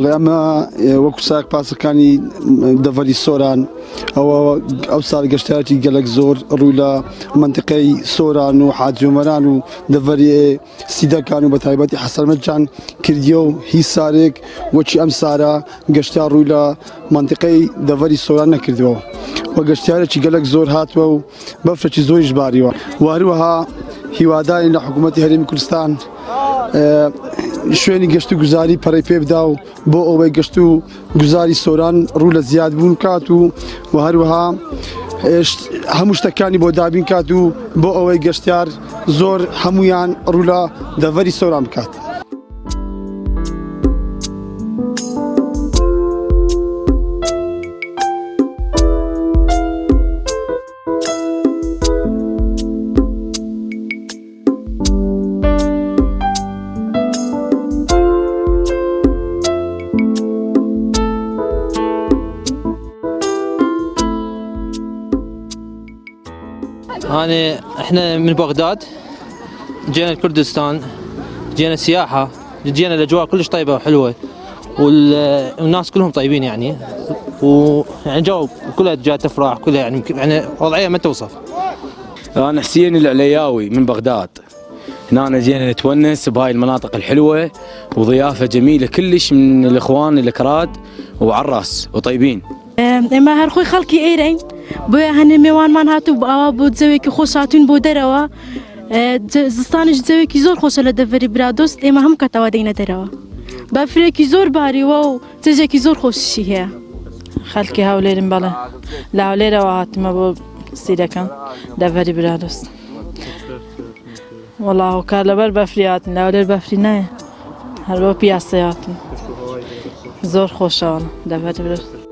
والله أما وكساك باسكاني دفري سوران أو صار قشتاتي قالك زور رولا منطقي سوران وحاج جمران ودفري سيدا كانوا بتايباتي حسن مجان كرديو هي سارك وشي أم سارة قشتار رولا منطقي دفري سوران كرديو وقشتاري قالك زور هاتوا بفرش زور إجباري وهروها هیوادارین لحکومتی هرمی کردستان شوێنی گەشت و گوزاری پەڕی پێ بدا و بۆ ئەوەی گەشت و گوزاری سۆران ڕوو لە زیادبوون کات و هەروەها هەموو شتەکانی بۆ دابین کات و بۆ ئەوەی گەشتیار زۆر هەمویان ڕوو لە دەڤەری سۆران بکات. احنا من بغداد جينا كردستان، جينا سياحة، جينا الأجواء كلش طيبة وحلوة والناس كلهم طيبين يعني جو كلها جات تفرح كلها يعني وضعية ما توصف. أنا حسين العلياوي من بغداد. هنا جينا نتونس بهاي المناطق الحلوة وضيافة جميلة كلش من الإخوان الأكراد وعراس وطيبين. اما هر خوي خلقي ايرين بويا هني ميوان مان هاتو باوا بود زويكي خوش هاتون بو دروا زستانش زويكي زور خوش لدفري برادوست اما هم كتوا دينا دروا بافريكي زور باري واو تجيكي زور خوش شي هي خلقي هاوليرن بالا لا هاوليرا وهات ما بو سيدكان دفري برادوست والله كارلا بر بافريات لا هاولير بافرينا هر بو بياسيات زور خوشان دفري برادوست.